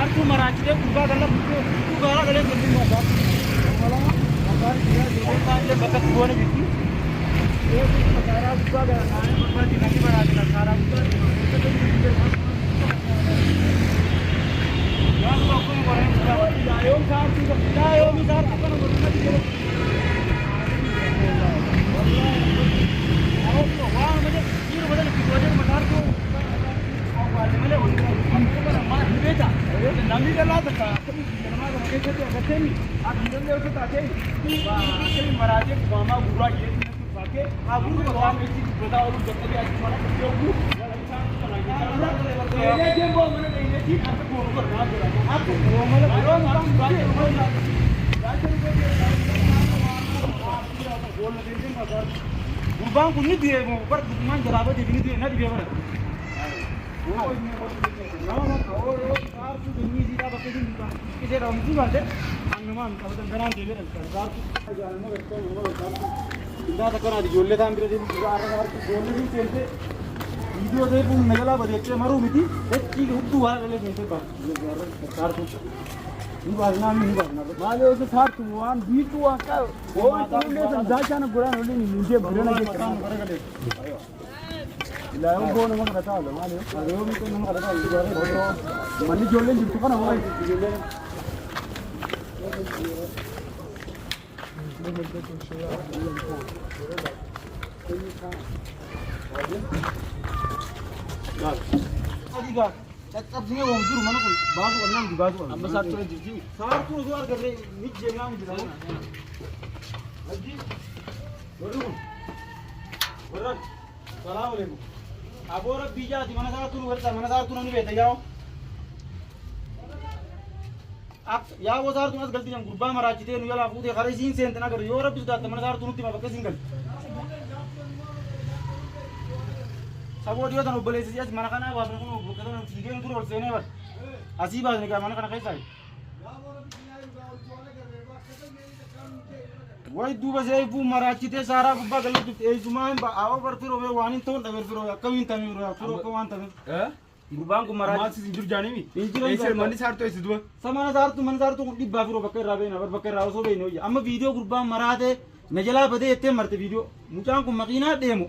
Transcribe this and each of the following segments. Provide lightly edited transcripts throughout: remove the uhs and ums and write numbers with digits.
Sartuun marrachitte gubbaa kana gubbaa galee gadi mootaa. Malah bakar dia dia bakar buahnya gitu. Dia sekarang gubbaa kana naannoo gubbaa dinagi baraatila saara gubbaa. Waan tokko qoreen daa'im sartuu daa'im sartuu kana godhana jiru. Waan malee jiru badan kiboode mataartu. Awwaal malee beta namni dalla taka nama ga ke ce ga tani a gidan da ta ce ba kai maraje kuma ma gura ke ba ke a guru ba mai ci ko da wani da kabi a cikin mana ko ku ne ke bo mana da ne ci a ko ko na gura a ko mana ba ron ba ba ya ce gol ne din ma gar gurban ku ni diye mo par man jaraba de ni diye na diye ba Kita ram juga deh, anggaman kalau tenggelam dia beres. Kita sekarang di Louled tam berada di arah Louled ini tempe. Video deh pun negara berdekat maru miti. Tapi hukum dua kali tempe bang. Sartuun. Ini bahasa ini bahasa. Malu itu Sartuun, bitu angka. Oh, itu ni senjata nak guna ni ninja berana kita. Lah, orang pun nama kata ada, mana? Ada orang itu nama kata ada. Mandi jualan jual tu kan awak jualan. Adiga, tetap sini orang juru mana pun, bazu orang di bazu. Amma Sartuun jadi. Sartuun tu orang kerja ni jengang jadi. Lagi, baru. Assalamualaikum. Abu orang bija di mana Sartuun berada, mana Sartuun ni berada jauh. Ya वो Sartuun as गलती हम गुब्बा marrachitte नु याला पूरे खरे सीन से इतना करो यूरोप भी जाता mana Sartuun ती माबके सिंगल सब वो दिया था नु बले से आज mana kana बात नु कहता नु ठीक है नु दूर से नहीं बस असी बात नहीं क्या mana kana कैसा है वही दो बजे वो marrachitte सारा गुब्बा गलत ए जुमान आओ पर फिर वो वानी तो नगर फिर कविन तमिन रो फिर को वान तमिन Gurbaan ku marrachitte sinjur jaani mi. Injir mani Sartuun isi dua. Sama mana Sartuun di bafiro bakar rabe na bakar rawo so be no. Amma video gurbaan marate najala bade ette marte video. Mucaan ku makina demo.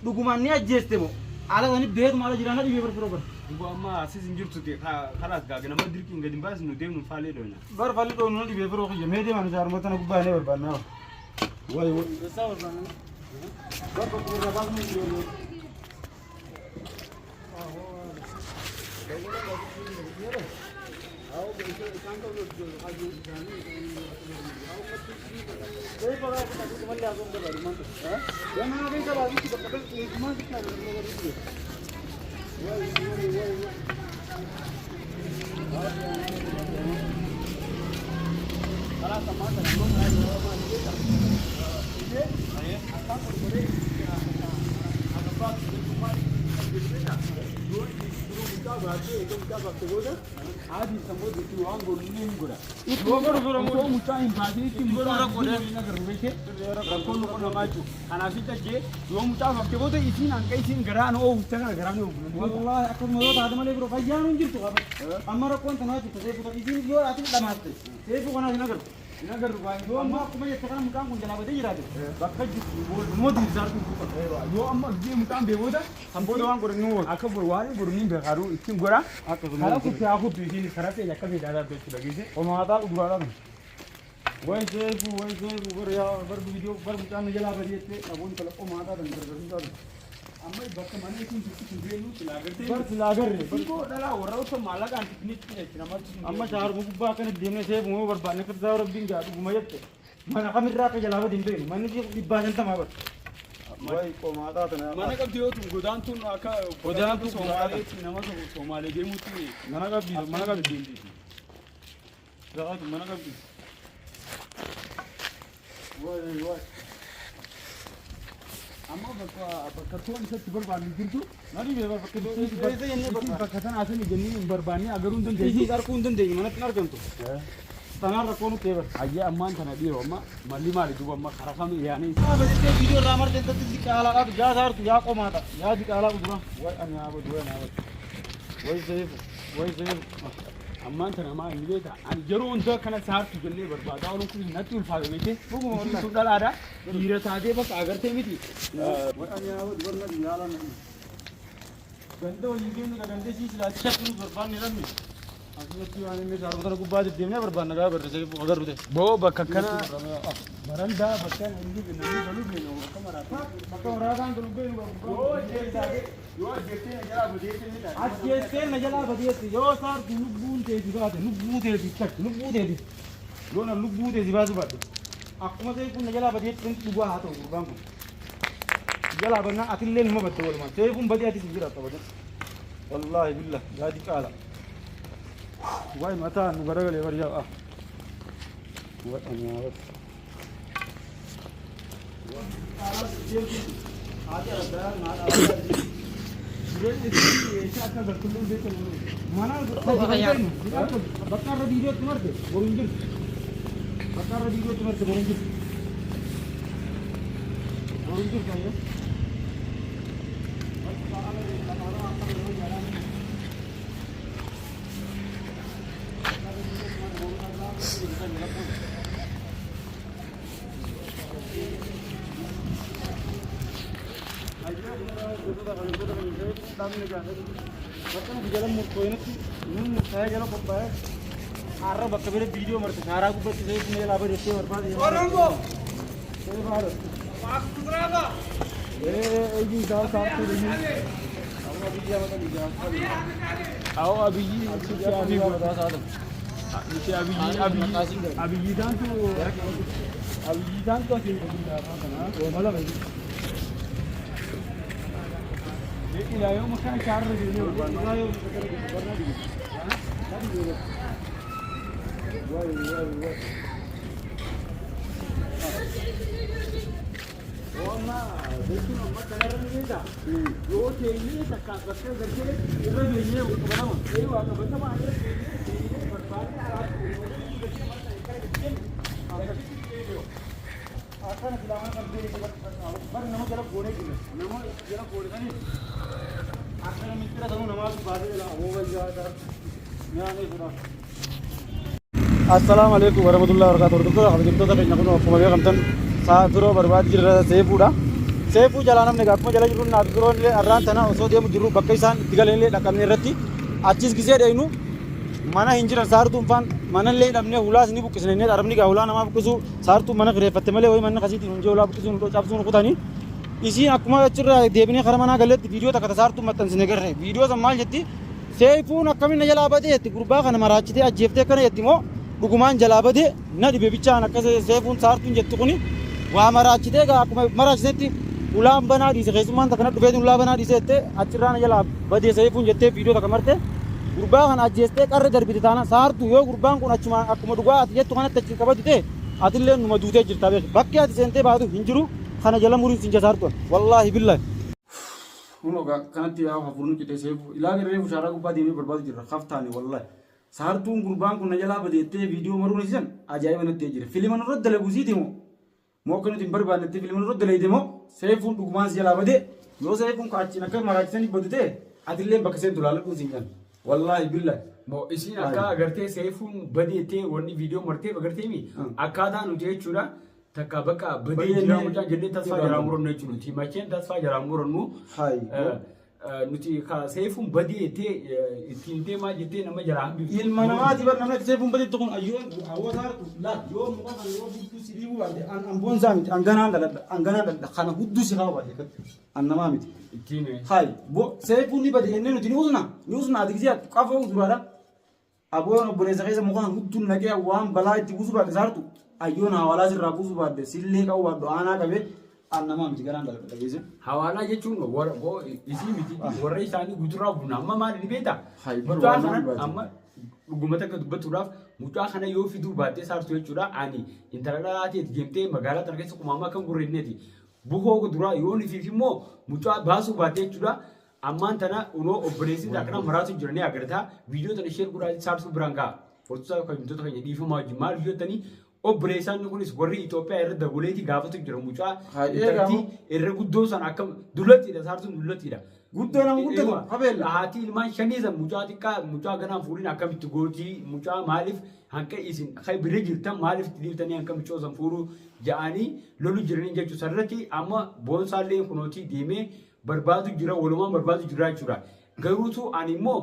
Duguman ni ajjeste mo. Ala gani beed mala jirana di beber firo bar. Dugu amma asi sinjur tuke khalas ga gana madir kin gadin bas no dem no fale do na. Bar fale do no di befiro ko me de man jar mo tan gubbane bar bar na. Wai sa bar bar. Bar ko ra bas mo di. Adi sambo itu orang golongan gula. Itu orang muda yang bagi itu orang golongan negara mereka. Orang golongan nama itu. Karena kita je, orang muda waktu itu isin angkai isin geran oh setengah geran itu. Allah aku mau tahu ada mana bro. Kajian mungkin tu apa? Amar aku entah macam tu. Saya bukan isin dia ada damat. Saya bukan ada negara. Negara bukan. Dua amma aku macam sekarang muda pun jalan berdiri ada. Bakal jadi mau di Sartuun bukan. Dua amma dia muda bewoda. Sambo orang golongan. Aku berwari golongan berkaru isin gora. Aku aku tu ini kerana saya kami dah ada betul lagi sih. Orang ada tu gula kan. Wai saya berya bervideo berbicara menjelah berjete. Abun kalau orang ada dan berbicara. Amma baca mana itu dia nu selagar. Berselagar. Itu adalah orang itu malah kan teknik ni. Amma cahar buku bahkan di mana saya mau berbanyak kerja orang bingga tu gumayat. Mana kami rasa jalan berdiri. Mana dia di bahan sama ber. Wai komada tu na. Mana kau dia tu godaan tu nak godaan tu Somali nama tu Somali dia mutu. Mana kau dia. Jaga tu mana kau dia. Wai. Amma bakka tu ni satu berbani gitu. Nari beberapa bakka tu. Ini bakka tan asal ni jenis berbani agar undan jadi. Sartuun undan jadi mana tenar kan tu. Tanah rakonu teber. Aja aman tanah dia amma mali mali juga amma karasan ya ni. Betul video ramar tentu dikala ab ja Sartuun ya komada. Ya dikala udra. Wai anya abu dua na. Wai saya. أما أنت أنا ما إنجليتا أنا جرو أنت كنا سهر تجلي برباد أنا كل نتيجة الفاجمة بقول والله سودال هذا يرى تادي بس أگر تيمتي وأنا أود ورنا ديالا نبي بندو يجين كعندي شيء لا تشكل برباد نرمي أصلاً أنا مثال أقدر أقول الدنيا برباد نجا برسي أقدر بده بو بككنا مرندا بكان عندي بنامي بلو بينه وكمرة بكمرة كان بلو بينه يو جيتي يو جيتي نجلا بديتي أجيتي نجلا بديتي يو صار نبون تيجي بعد نبون تيجي تك نبون تيجي لون نبون تيجي بعد بعد أكمل تيجي كون نجلا بديتي كن تبغى هاتو بربان نجلا بدنا أكلين ما بتقول ما تيجي كون بديتي تيجي راتو بدن والله بالله جادي كالا واي متى نقرأ لي ورجع وأنا Bahkan di dalam muka ini saya jalan kompai, arah bakal beda video mereka. Arah aku buat saya punya laba di sini berapa? Orang bu, saya baru. Waktu berapa? Ini dah satu ini. Awak abis dia macam ni jangan. Awak abis ini berapa satu? Mesti abis dan tu sih kita malam ini. लेकिन आयो मकान चार रहे हैं बनायो करना भी शादी हो गया वो ना देखिए मत कलर नहीं था जो चाहिए तक करके करके इधर ये बनाओ ये वाला बता मारे पर पानी आराम आसान खिलाना करते हैं पर नमक जरा कोड़े की नमक जरा कोड़े का नहीं आखिर में इतना दोनों नमाज बाद में वो वही जाता मैं नहीं सुना अस्सलाम वालेकुम वरहमतुल्लाहि वबरकातुहू तो हम जिनको तक नकुन फुमगे कमतन साथरो बर्बाद जिर सेफू जलाना ने गप में जला जिरु नादरो ले अर्रान तना उसो दे जिरु बक्कैसान दिगले ले डकमने रति आचिस किसे देनु mana hinjira sartuun fan mana le namne ulas ni bukisne ne arabni ga ulana ma bukisu sartu mana gre fatemale way mana khasiti hunje ula bukisu to chapsun kutani isi akuma chirra debne kharamana galet video ta kata sartu matan sine garre video samal jetti seyftuun akamin najala abade yetti gurba kana marachite ajefte kana yettimo duguman jalabade nadi bebicha nakase seyftuun sartuun jettu kuni wa marachite ga akuma marachite ulam bana di segesuman ta kana dubedun ulam bana di sette achirra najala bade seyftuun jette video ta kamarte gurbaan ajjeeste qarre darbite taana saartu yoo gurbaan kun achuma akkuma dhugaa ati jettu kanatti achi qabadite atillee numa duutee jirta beek bakki ati seentee baatu hin jiru kana jala muriin sinja saartu wallahi billahi uno ga kanatti yaa hafurnu kite seefu ilaa garee fushaaraa gubbaa deemee barbaadu jirra khaftaani wallahi saartuun gurbaan kun najala badeettee viidiyoo maruun isisan ajaa'iba natti jira filiman irratti dalaguusiiti moo kanatti hin barbaannetti filiman irratti dalayte moo seefuun dhugumaan si jalaa badee yoo seefuun ka achiin akka maraachisanii badute atillee bakka seentu laaladhuun sinjan والله بالله مو إسين أكا أغرتي سيفون بديتي وني فيديو مرتي بغرتي مي أكا دا نوتي چورا تكا بكا بدي جرامو جا جلي تسفا جرامورن نچو نوتي مچين تسفا جرامورن مو نوتي كا سيفون بديتي تينتي ما جتي نما جرام بي المنامات بر نما سيفون بدي تكون أيون هو صار لا يوم ما كان يوم بيتو سيديو بعد أن بون زامت أنغانا دل خانا هدو سيخاو بعد أنما ميت هاي بو سيفوني بدي إنه نوتي نوزنا أديكزيا كافو زرارا أبوه بريزاكيز مكان هدو نكيا وام بلاي تبوسو بعد زارتو أيون هوالا زر رابوسو بعد سيلي كاو بعد أنا كبير أنما ميت كلام دل كتاجيز هوالا يجون ور بو إسي ميت ورأي ثاني غدرا بنا ما نبيتا هاي برو أما gumata ka dubbat turaf mutaa kana yoo fidu baate sartu jechuudha ani intaralaati gemte magala tarkeessa kumama kan gurrinneeti buhoo gudura yoo ni fiifimo mutaa baasu baate jechuudha ammaan tana uno obboleessi dakana maraatu jirani agarta video tana share guddaa sartu biranga fortusa ka bintota kan dhiifama jimaal video tani obboleessan kunis warri Itoophiyaa irra daguleeti gaafatu jira mutaa irratti irra guddoo san akkam dullatiidha sartu dullatiidha guddoo nama guddatu qabeella haati ilmaan shanii san mucaa xiqqaa mucaa ganaa fuudhin akkamitti gootii mucaa maaliif hanqa isin kay bire jirtan maaliif dhiiftanii hanqa mucoo san fuudhuu ja'anii lolu jiranii jechuu sarratti amma boonsaallee kunooti deemee barbaadu jira walumaan barbaadu jira jechuudha garuutu ani immoo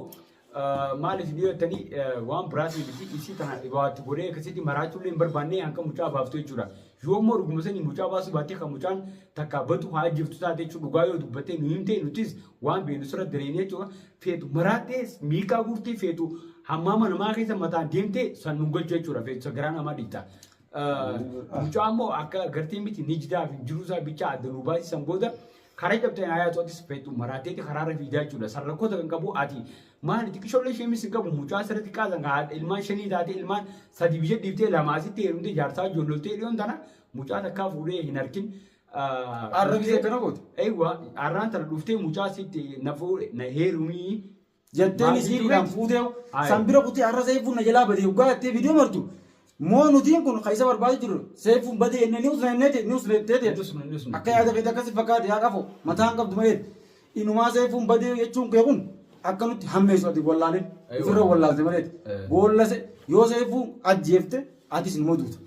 maaliif dhiyettanii waan biraasii biti isii tana dhibaatti godhee akkasitti maraachullee hin barbaanne hanqa mucaa baaftu jechuudha yoo immoo dhugumsanii mucaa baasuu baattee kan mucaan takka batu haa jirtu taate jechuudha dhugaa yoo dubbattee nu himtee nutis waan beenu sirra dareenee jechuudha feetu maraattee miikaa guurtee feetu hammaama namaa keessa mataan deemtee san nu golchu jechuudha feetu sagaraa namaa dhiitta. Mucaa immoo akka gartee miti ni jidaa fi jiruusaa bichaa adda nu baasisan booda karaa cabtee ayaatu atis feetu maraateeti karaarra fiidaa jechuudha sarrakkoota kan qabu ati maal xiqqishoollee sheemis qabu mucaa sirriitti qaasan ilmaan shanii taate ilmaan sadi biyya dhiiftee lama asitti heerumtee jaarsaa ijoolloltee dhiyoon tana mucaa takkaa fuudhee hin arkin. Arra bisee kana goote. Eewa arraan tana dhuftee mucaa asitti na heerumii. Jetteen isiidhaan fuutee sanbira kutee arra seefuun na jalaa badee ugaa jettee viidiyoo martu. Moo nutiin kun kaisa barbaadu jiru seefuun badee inni niwus leetteete. Akka yaada feete akkasii fakkaate haa qabu mataan qabdu malee inumaa seefuun badee jechuun kee kun akka nutti hammeessu ati wallaaleen ofirra wallaalte malee boollase yoo seefuun ajjeefte atis ni moduuta.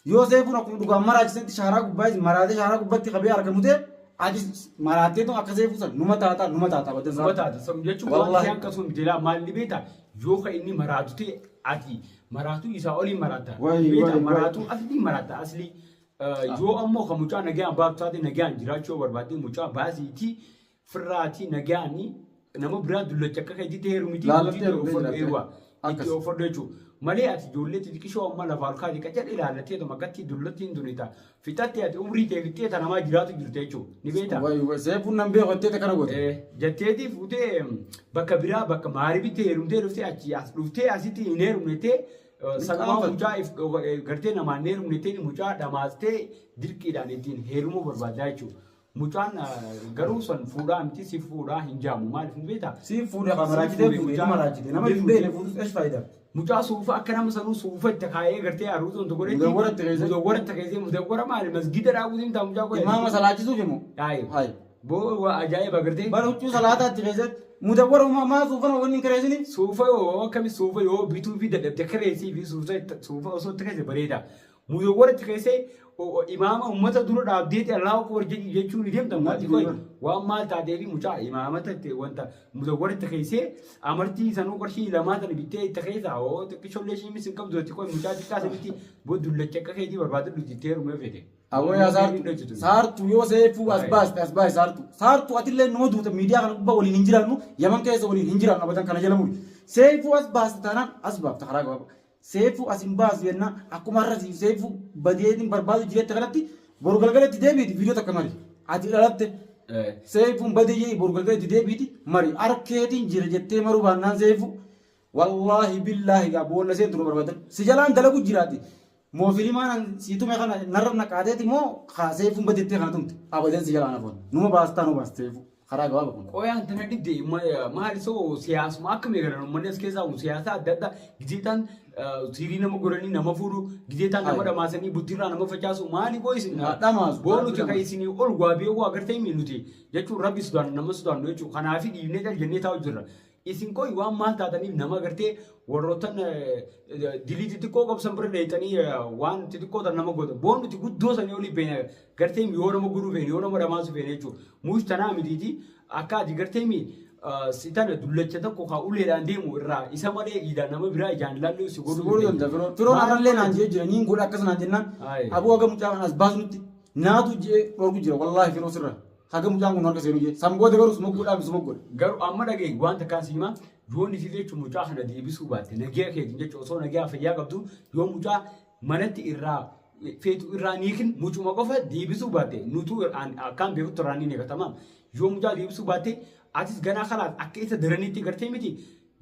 Yoo seefuun akkuma dhugaa maraachisetti shaaraa gubbaa maraatee shaaraa gubbaatti qabee argamute atis maraattee tun akka seefuu san numa taata badda numa taata jechuun waan akkasuma jira maalli beeta yoo ka inni maraatu ta'e ati maraatu isaa olii maraata beeta maraatu asli maraata asli yoo ammoo ka mucaa nagaan baatu taate nagaan jiraachuu barbaadde mucaa baasiitii firraatii nagaanii nama biraa dullacha akka keetitti heerumiti itti ofodhu jechuudha. Malee ati ijoollee xixiqqishoo amma lafa alkaati qaccadhe ilaallatee tuma gatti dullattiin dunita fixattee ati umrii teefittee ta namaa jiraatu jirte jechuudha ni beektaa. Seefuun nan beeku jettee kana goote. Jetteetii fuutee bakka biraa bakka maaribitti heerumtee dhuftee achi as dhuftee asitti hin heerumnettee sanumaa mucaa gartee namaan heerumnettee mucaa dhamaastee dirqiidhaan ittiin heerumuu barbaadaa jechuudha. Mucaan garuu san fuudhaa miti si fuudhaa hin jaamu maaliif ni beektaa? Si fuudhaa kan maraachitee nama hin beekne fuudhus eesh faayidaa? Mucaa suufa akka nama sanuu suufa itti kaayee gartee haruutu tokko godhetti mudawwara itti keessee mudawwara maali masgida raawwatiin ta'a mucaa godhe. Imaama salaachisuuf immoo. Hayi. Boo ajaa'iba gartee. Bara huccuu salaataa itti keessatti mudawwara uumamaa suufa na wanni kireessini. Suufa yoo akkami suufa yoo bituu fi dadhabde kireessii fi suufa osoo itti keessa bareeda. Mudawwara itti keessee imaama ummata dura dhaabdeeti Allahu akbar jechuun ni deemta maatii koyi waan maal taatee fi mucaa imaamata itti wanta mudawwara itti keessee amartii sanuu qarshii lamaa tan bittee itti keessa hoo xiqqishoollee shiimis hin qabdu itti koyi mucaa xiqqaa sanitti boodullacha akka keetii barbaadadhu jettee heerumee fete. Awwaya saartu yoo seefuu as baas saartu atillee nama duuta miidiyaa kana gubbaa waliin hin jiraannu yaman keessa waliin hin jiraannu abatan kana jala muri seefuu as baas taanaan as baafta karaa gabaaba. Seefu asin baas yenna akkuma har'asi seefu badeetiin barbaadu jirette kanatti boru galgalatti deebiiti viidiyoo takka mari ati dhalatte seefuun badeeyee boru galgalatti deebiiti mari arkeetiin jira jettee maruu baannaan seefu wallaahi billaahi gaa boolla seentu nu barbaadan si jalaan dalagu jiraati moo filimaan siitume kana narra naqaateeti moo seefuun badeettee kana tumte abadan si jalaan afoon numa baastaa nu baas seefu. Karaa gabaaba kun. Qoyaan tana didde maali soo siyaasuma akka meeqalan uummanni as keessaa siyaasa adda addaa gizeetaan sirii nama godhanii nama fuudhu gizeetaan nama dhamaasanii buttirraa nama facaasu maali boo isin dhamaasu boonuti kan isinii ol waabee waa agartee nuti jechuun rabbi sudaan nama sudaan jechuun kanaafi dhiibnee jennee taa'u jirra. Isin koi waan maal taataniif nama gartee warroottan dilii xixiqqoo qabsan bira dheetanii waan xixiqqoo tan nama godha boon nuti guddoo sanii olii beena gartee yoo nama godhuu feene yoo nama dhamaasu feene jechuudha muus tanaa mitiiti akka ati gartee sitana dullacha tokko kaa uleedhaan deemu irraa isa malee dhiidhaan nama biraa ijaan ilaallu si godhuu danda'a firoon arrallee naan jee jira niin godha akkasuma jennaan abuu aga mucaa kanas baasnutti naatu jee dhorgu jira wallaahi firoo sirra. Haga mucaan kun harka seenuu jee sangoota garuu suma godhaa suma godha. Garuu amma dhagee wanta kaasiima yoo ni fi jechuun mucaa kana deebisuu baatte nagaa keetiin jechuun osoo nagaa fayyaa qabdu yoo mucaa manatti irraa feetu irraa niikin mucuma qofa deebisuu baatte nutu akkaan beekutti irraa ni neeqatama yoo mucaa deebisuu baatte atis ganaa kalaas akka isa daranitti gartee miti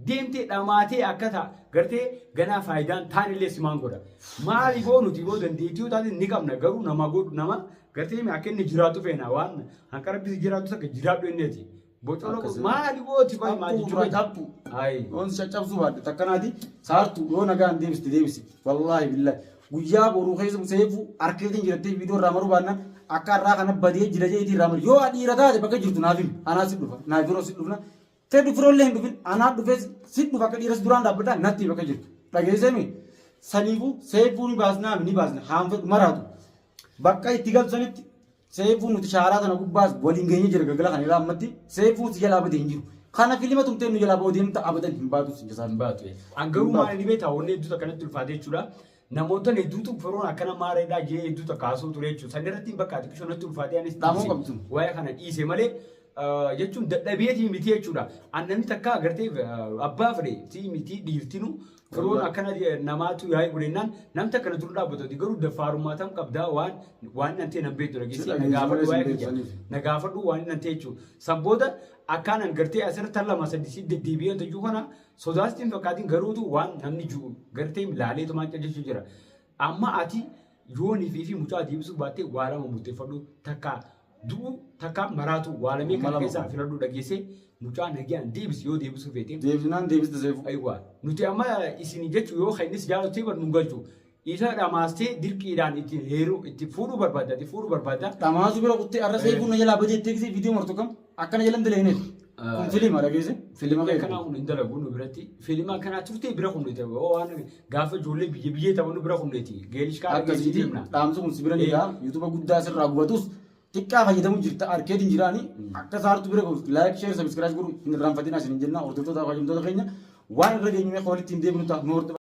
deemtee dhamaatee akka ta'a gartee ganaa faayidaan taanillee simaan godha maali boo nuti boo dandeettii taate ni qabna garuu nama godhu nama gartee mi akka inni jiraatu feena waan hanqara bisi jiraatu takka jiraadhu inneeti bocoloo maali booti koy maali tura tappu ay on caccabsuu baadde takkanaati saartu yoo nagaan deebiste deebisi wallaahi billahi guyyaa boruu keessa seefu arkeetiin jirattee viidiyoo irraa maruu baannaan akarraa kana badee jira jeetii raamul yoo dhiira taate bakka jirtu naafim anaa si dhufa naaf yeroo si dhufna fedhi firoollee hin dhufin anaa dhufee si dhufa akka dhiiras duraan dhaabbadhaa natti bakka jirtu dhageessemi saniifuu seefuu ni baasnaa ni baasna haanfadhu maraatu bakka itti galchanitti seefuu nuti shaaraa tana gubbaas waliin geenye jira galgala kana irraa ammatti seefuu si jalaa badee hin jiru kana filima tumtee nu jalaa boodee himta abadan hin baatu si jasaan hin baatu angaruu maal ni beektaa wanni hedduutu akkanatti ulfaatee jechuudha namoota hedduutu firoon akkana maareedhaa jee hedduutu kaasuu ture jechuudha san irratti hin bakkaati kishonatti ulfaatee anis dhaamoo qabdu waa'ee kana dhiise malee jechuun dadhabeetii miti jechuudha annamni takka agartee abbaa fedhe miti dhiirtinu firoon akkana namaatu yaa'ii godhennaan namta akkana turu dhaabbatu garuu daffaarummaa tam qabdaa waan nantee nan beektu dhageessee nagaafadhu waa'ee kiyya nagaafadhu waan nantee jechuudha sabboota akkaan agartee asirratti lama sadii deddeebi'an tajuu kana sodaastiin fakkaatiin garuutu waan namni jiru gartee laalee tumaan calleessu jira amma ati yoonii fi mucaa deebisuu baattee waa lama murteeffadhu takka du'u takka maraatu waa lamee kana keessaa filadhu dhageessee mucaa nagaan deebis yoo deebisuu feetee deebisnaan deebista seefu aywa nuti amma isin jechuu yoo kainis jaallatee bar nu galchu isa dhamaastee dirqiidhaan itti heeruu itti fuudhuu barbaadda dhamaasu bira kuttee arra seefuu na jalaa badee teeksii viidiyoo martu kam akkana jalam daleeneef kun filima dhageesse filima kanaa kun hin dalagu nu biratti filima kanaa turtee bira humneeti waan gaafa ijoollee biyyee taphannu bira humneeti geelishkaa akkasiiti dhaamsa kun si bira ni gaa yuutuuba guddaa sirraa gubatus xiqqaa fayyadamu jirta arkeetiin jiraani akka saartu bira goos laayik sheer sabiskiraayib godhu hin irraanfatiin asiin jenna hordoftoota fayyadamtoota keenya waan irra geenyumee qoolitti hin deebinu ta'a nu